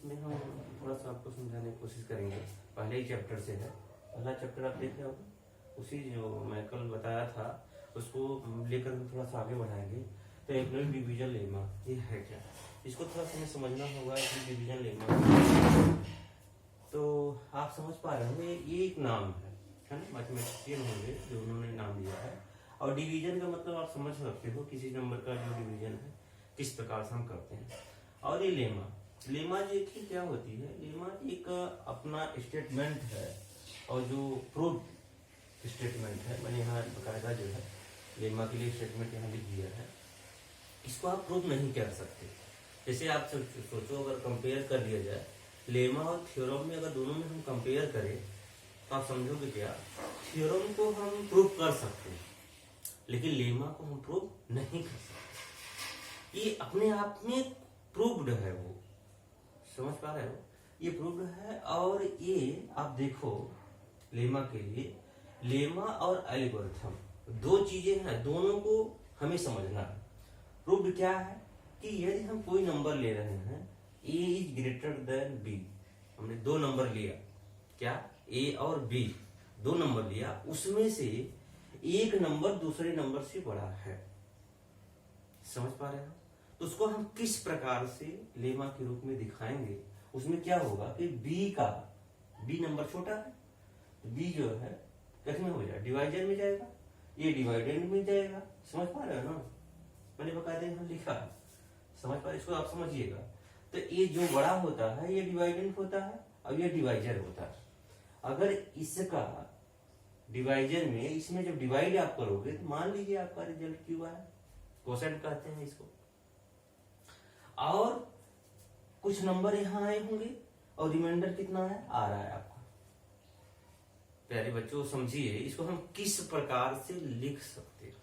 इसमें हम थोड़ा सा आपको समझाने की कोशिश करेंगे। पहले ही चैप्टर से है, पहला चैप्टर आप देख रहे हो, उसी जो मैं कल बताया था उसको लेकर हम थोड़ा सा आगे बढ़ाएंगे। तो एक डिवीजन लेमा ये है क्या, इसको थोड़ा सा हमें समझना होगा कि डिवीजन लेमा। तो आप समझ पा रहे होंगे ये एक नाम है ना, मैथमेटिशियन होंगे जो उन्होंने नाम दिया है। और डिवीजन का मतलब आप समझ सकते हो, किसी नंबर का जो डिवीजन है किस प्रकार से हम करते हैं। और ये लेमा, लेमा देखिए क्या होती है। लेमा एक अपना स्टेटमेंट है और जो प्रूफ स्टेटमेंट है, मैंने यहाँ बकायदा जो है लेमा के लिए स्टेटमेंट यहाँ लिख दिया है। इसको आप प्रूफ नहीं कर सकते। जैसे आप सोचो अगर कंपेयर कर लिया जाए लेमा और थ्योरम में, अगर दोनों में हम कंपेयर करें तो आप समझोगे क्या, थ्योरम को हम प्रूफ कर सकते हैं लेकिन लेमा को हम प्रूफ नहीं कर सकते। ये अपने आप में प्रूव्ड है, वो समझ पा रहे हो, ये प्रूव्ड है। और ये आप देखो लेमा के लिए, लेमा और एल्गोरिथम दो चीजें हैं, दोनों को हमें समझना है। प्रूव्ड क्या है कि यदि हम कोई नंबर ले रहे हैं a is greater than b, हमने दो नंबर लिया, क्या a और b दो नंबर लिया, उसमें से एक नंबर दूसरे नंबर से बड़ा है, समझ पा रहे हो। तो उसको हम किस प्रकार से लेमा के रूप में दिखाएंगे, उसमें क्या होगा कि b नंबर छोटा है, b जो है किसमें हो जाएगा, डिवाइजर में जाएगा, ये डिवाइडेंड में जाएगा, समझ पा रहे हो ना, मैंने बकायदे यहाँ लिखा है, समझ पा रहे, इसको आप समझिएगा। तो ये जो बड़ा होता है ये डिवाइडेंड होता है और ये डिवाइजर होता है। अगर इसका डिवाइजर में, इसमें जब डिवाइड आप करोगे तो मान लीजिए आपका रिजल्ट क्यू आया, कोसेंट कहते हैं इसको, और कुछ नंबर यहां आए होंगे और रिमाइंडर कितना है, आ रहा है आपका। प्यारे बच्चों समझिए, इसको हम किस प्रकार से लिख सकते हैं,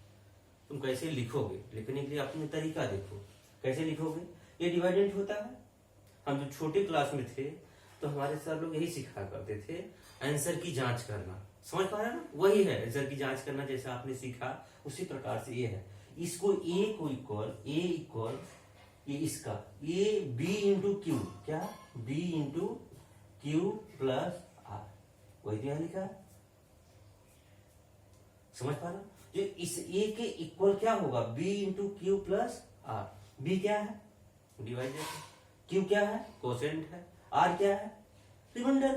तुम कैसे लिखोगे, लिखने के लिए अपने तरीका देखो कैसे लिखोगे। ये डिवाइडेंट होता है, हम जो छोटे क्लास में थे तो हमारे सर लोग यही सिखा करते थे, आंसर की जांच करना, समझ पा रहे ना, वही है आंसर की जांच करना, जैसा आपने सीखा उसी प्रकार से ये है। इसको ए को इक्वल ये इसका ए बी इंटू क्यू, क्या B into Q plus R, वही तो यहाँ लिखा है, समझ पा रहे। जो इस ए के इक्वल क्या होगा, B into Q plus R, B क्या है डिवाइजर, क्यू क्या है कोसेंट है, आर क्या है रिमाइंडर,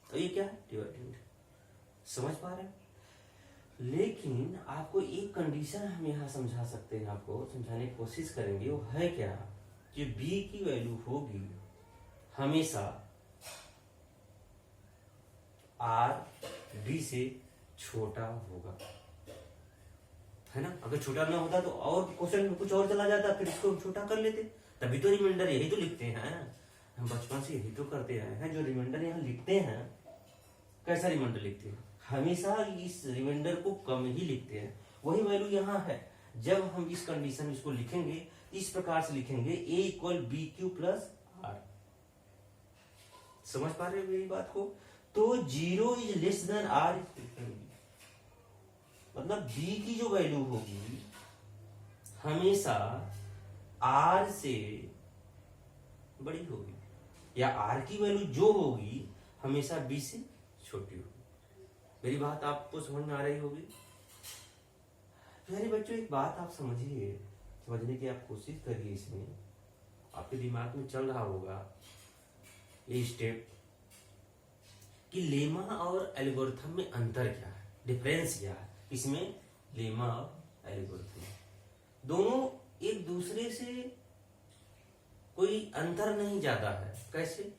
तो ये क्या है डिवाइडेंड, समझ पा रहे हैं। लेकिन आपको एक कंडीशन हम यहां समझा सकते हैं, आपको समझाने की कोशिश करेंगे, वो है क्या कि b की वैल्यू होगी हमेशा r b से छोटा होगा, है ना। अगर छोटा ना होता तो और क्वेश्चन में कुछ और चला जाता, फिर इसको छोटा कर लेते, तभी तो रिमाइंडर यही तो लिखते हैं, हम बचपन से यही तो करते आए हैं। जो रिमाइंडर यहाँ लिखते हैं, कैसा रिमाइंडर लिखते हैं, हमेशा इस रिमाइंडर को कम ही लिखते हैं, वही वैल्यू यहाँ है। जब हम इस कंडीशन इसको लिखेंगे इस प्रकार से लिखेंगे a equal B Q plus R, समझ पा रहे हो मेरी बात को। तो 0 इज लेस देन आर, मतलब b की जो वैल्यू होगी हमेशा r से बड़ी होगी, या r की वैल्यू जो होगी हमेशा b से छोटी होगी। मेरी बात आपको समझ में आ रही होगी। प्यारे बच्चों एक बात आप समझिए, समझने की आप कोशिश करिए, इसमें आपके दिमाग में चल रहा होगा ये स्टेप कि लेमा और एल्गोरिथम में अंतर क्या है, डिफरेंस क्या है। इसमें लेमा और एल्गोरिथम दोनों एक दूसरे से कोई अंतर नहीं जाता है। कैसे,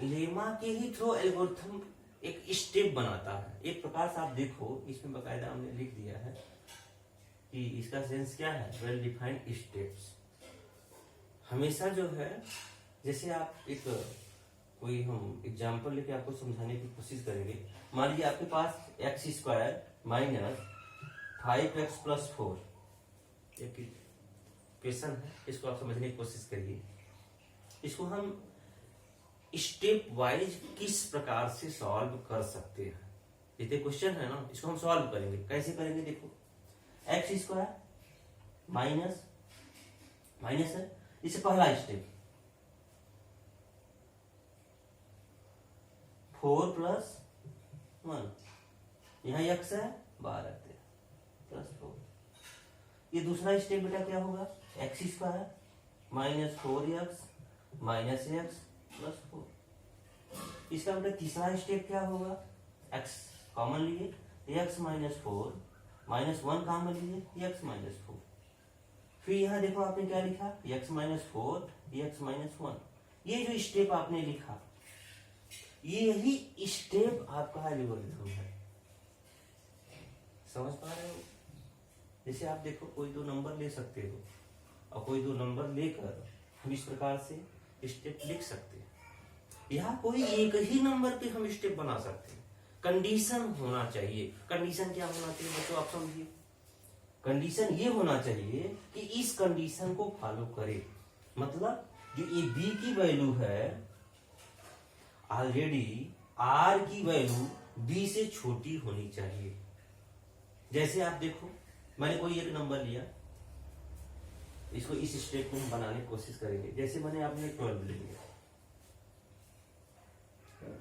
लेमा के ही थ्रू एल्गोरिथम एक स्टेप बनाता है। एक प्रकार से आप देखो, इसमें बकायदा हमने लिख दिया है कि इसका सेंस क्या है, वेल डिफाइंड स्टेप्स। हमेशा जो है, जैसे आप एक कोई हम एग्जाम्पल लेके आपको समझाने की कोशिश करेंगे। मान लीजिए आपके पास x square minus 5x plus 4 एक क्वेश्चन है, इसको आप समझने की कोशिश करिए। इसको हम स्टेप वाइज किस प्रकार से सॉल्व कर सकते हैं, ये क्वेश्चन है ना, इसको हम सॉल्व करेंगे। कैसे करेंगे देखो, एक्स स्क्वायर माइनस है, इससे पहला स्टेप 4 प्लस 1, यहाँ x है बाहर रखते हैं प्लस 4। ये दूसरा स्टेप बेटा क्या होगा, x square minus 4x minus x plus 4। इसका बेटा तीसरा स्टेप क्या होगा, x कॉमन लिए x माइनस 4 माइनस 1 कॉमन लिए x माइनस 4। फिर यहाँ देखो आपने क्या लिखा, x माइनस 4 x माइनस 1। ये जो स्टेप आपने लिखा यही स्टेप आपका एल्गोरिथम है। समझ पा रहे हो? जैसे आप देखो कोई दो नंबर ले सकते हो और कोई दो नंबर लेकर हम इस प्रकार से स्टेप लिख सकते हैं। यहाँ कोई एक ही नंबर पे हम स्टेप बना सकते हैं। कंडीशन होना चाहिए। कंडीशन क्या होना चाहिए बच्चों, आप समझिए। कंडीशन ये होना चाहिए कि इस कंडीशन को फॉलो करे। मतलब जो ये बी की वैल्यू है ऑलरेडी आर की वैल्यू बी से छोटी होनी चाहिए। जैसे आप देखो मैंने कोई एक नंबर लिया, इसको इस स्टेप को हम बनाने की कोशिश करेंगे। जैसे मैंने आपने 12 ले लिया,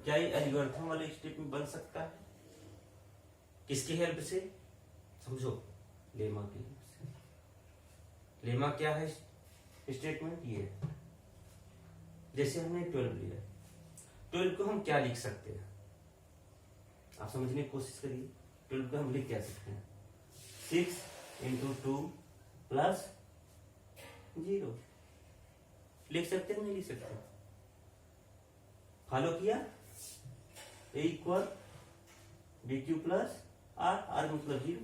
क्या ये एल्गोरिथम वाले स्टेप में बन सकता है? किसकी हेल्प से? समझो, लेमा की हेल्प से। लेमा क्या है स्टेटमेंट? ये जैसे हमने 12 लिया, 12 को हम क्या लिख सकते हैं? आप समझने की कोशिश करिए। 12 को हम लिख क्या सकते हैं? 6 इंटू 2 प्लस 0 लिख सकते हैं, नहीं लिख सकते? फॉलो किया, a equal B Q plus are, are मतलब 0।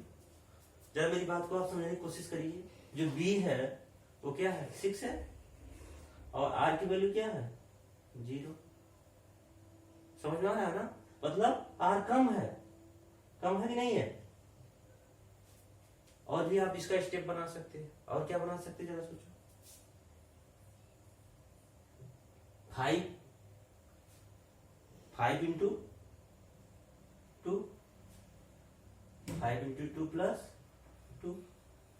जरा मेरी बात को आप समझने की कोशिश करिए। जो बी है वो क्या है, 6 है, और आर की वैल्यू क्या है, 0। समझ में आ रहा है ना? मतलब आर कम है कि नहीं है? और भी आप इसका स्टेप बना सकते हैं। और क्या बना सकते हैं, जरा सोचो। 5 इंटू 2, 5 इंटू 2 प्लस 2,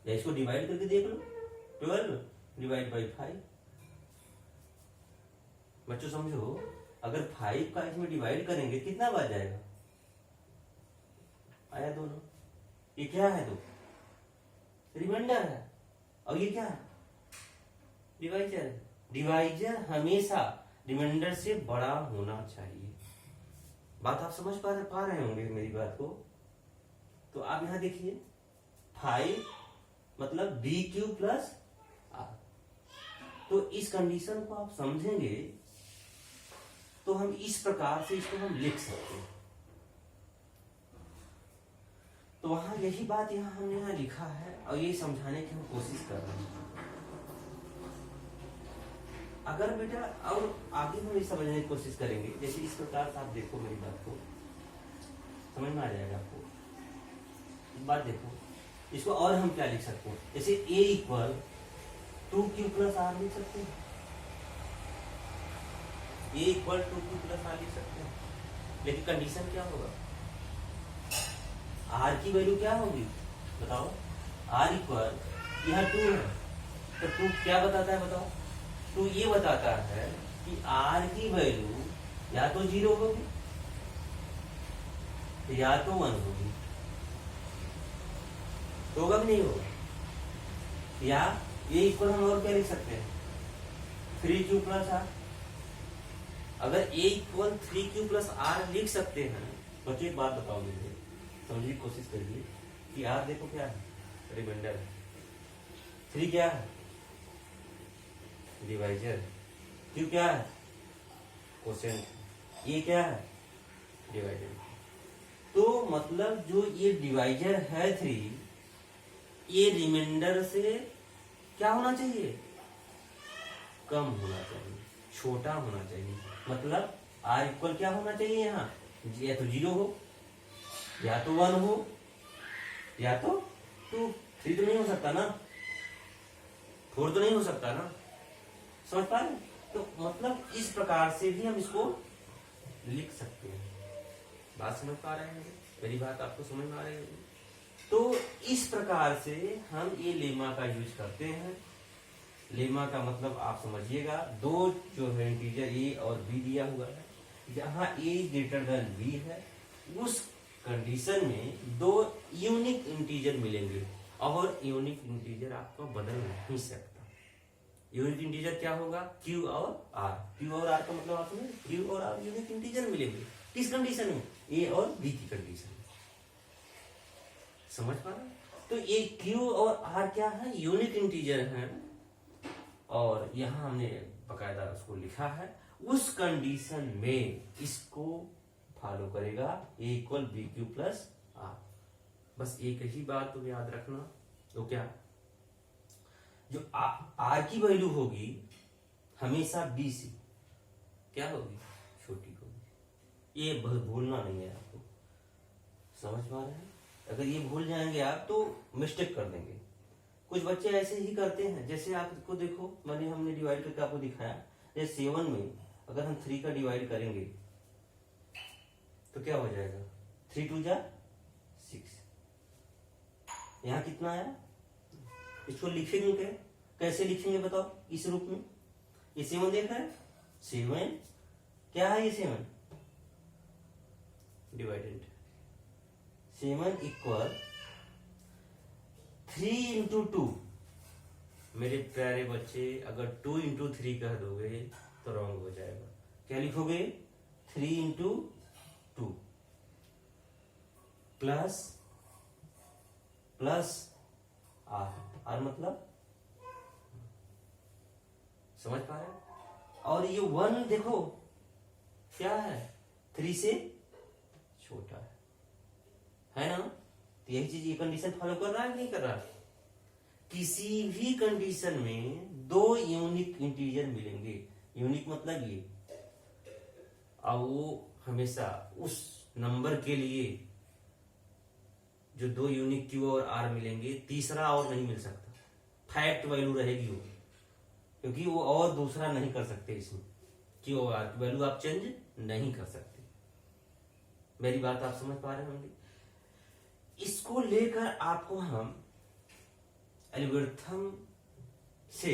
या इसको डिवाइड करके देख लो, 12 डिवाइड बाई 5। बच्चों समझो, अगर 5 का इसमें डिवाइड करेंगे कितना बार जाएगा? आया दोनों। ये क्या है? दो रिमाइंडर है, और ये क्या है? डिवाइजर है। डिवाइजर हमेशा रिमाइंडर से बड़ा होना चाहिए। बात आप समझ पा रहे होंगे मेरी बात को। तो आप यहां देखिए, 5 मतलब बी क्यू प्लस आर। तो इस कंडीशन को आप समझेंगे तो हम इस प्रकार से इसको हम लिख सकते हैं। तो वहां यही बात हमने यहाँ लिखा है और यही समझाने की हम कोशिश कर रहे हैं। अगर बेटा और आगे हम ये समझने की कोशिश करेंगे, जैसे इस प्रकार से आप देखो मेरी बात को, समझ में आ जाएगा आपको। बात देखो, इसको और हम क्या लिख सकते हैं? जैसे a equal 2q plus R लिख सकते हैं। a equal 2q plus R लिख सकते हैं, लेकिन कंडीशन क्या होगा? आर की वैल्यू क्या होगी बताओ? आर इक्वल, यहाँ 2 है तो 2 क्या बताता है बताओ? 2 ये बताता है कि आर की वैल्यू या तो 0 होगी या तो 1 होगी। तो होगा कि नहीं होगा? या ये इक्वल हम और क्या लिख सकते हैं? 3q plus R. अगर a equal 3q plus R लिख सकते हैं तो एक बात बताओ मुझे, समझने की कोशिश करिए कि आर देखो क्या है, रिमाइंडर है। 3 क्या है, डिवाइजर। q क्या है, क्वोशिएंट। ये क्या है, डिवाइजर। तो मतलब जो ये डिवाइजर है 3, ये रिमाइंडर से क्या होना चाहिए? कम होना चाहिए, छोटा होना चाहिए। मतलब r इक्वल क्या होना चाहिए? यहाँ या तो 0 हो या तो 1 हो या तो 2। 3 तो नहीं हो सकता ना, 4 तो नहीं हो सकता ना। समझ पा रहे? तो मतलब इस प्रकार से भी हम इसको लिख सकते हैं। बात समझ पा रहे हैं? मेरी बात आपको समझ में आ रही है? तो इस प्रकार से हम ये लेमा का यूज करते हैं। लेमा का मतलब आप समझिएगा, दो जो है इंटीजर a और b दिया हुआ है, जहां ए ग्रेटर देन बी है, उस कंडीशन में दो यूनिक इंटीजर मिलेंगे और यूनिक इंटीजर आपको बदल नहीं सकता। यूनिक इंटीजर क्या होगा? क्यू और आर। क्यू और आर का मतलब आपने क्यू और आर यूनिक इंटीजर मिलेंगे किस कंडीशन में? ए और बी की कंडीशन में। समझ पा रहे? तो ये क्यू और आर क्या है? यूनिक इंटीजर है और यहां हमने बकायदा उसको लिखा है। उस कंडीशन में इसको फॉलो करेगा a equal B Q plus r. बस एक ही बात तो याद रखना, तो क्या जो आर की वैल्यू होगी हमेशा बी से क्या होगी? छोटी होगी। ये भूलना नहीं है आपको। समझ पा रहे हैं? अगर ये भूल जाएंगे आप तो मिस्टेक कर देंगे। कुछ बच्चे ऐसे ही करते हैं, जैसे आपको देखो हमने डिवाइड करके आपको दिखाया। जैसे 7 में अगर हम 3 का डिवाइड करेंगे तो क्या हो जाएगा? 3 2 जा 6। यहाँ कितना आया? इसको लिखेंगे क्या? कैसे लिखेंगे बताओ? इस रूप में ये 7 देख रहे हैं? 7 क्या है? ये 7 डिवाइडेड 7 इक्वल 3 इंटू 2। मेरे प्यारे बच्चे, अगर 2 इंटू 3 कह दोगे तो रॉन्ग हो जाएगा। क्या लिखोगे? 3 into 2 plus plus are. Are मतलब समझ पा रहे हैं? और ये 1 देखो क्या है? 3 से छोटा है ना? तो यही चीज ये कंडीशन फॉलो कर रहा है नहीं कर रहा? किसी भी कंडीशन में दो यूनिक इंटीजर मिलेंगे। यूनिक मतलब ये, और वो हमेशा उस नंबर के लिए जो दो यूनिक क्यू और आर मिलेंगे, तीसरा और नहीं मिल सकता। फैक्ट वैल्यू रहेगी वो, क्योंकि वो और दूसरा नहीं कर सकते। इसमें क्यू और आर की वैल्यू आप चेंज नहीं कर सकते। मेरी बात आप समझ पा रहे होंगे? इसको लेकर आपको हम एल्गोरिथम से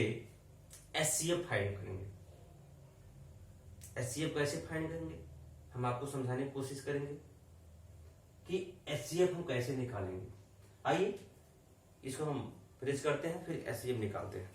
एचसीएफ फाइंड करेंगे। एचसीएफ कैसे फाइंड करेंगे हम आपको समझाने की कोशिश करेंगे कि एचसीएफ हम कैसे निकालेंगे। आइए इसको हम फिनिश करते हैं, फिर एचसीएफ निकालते हैं।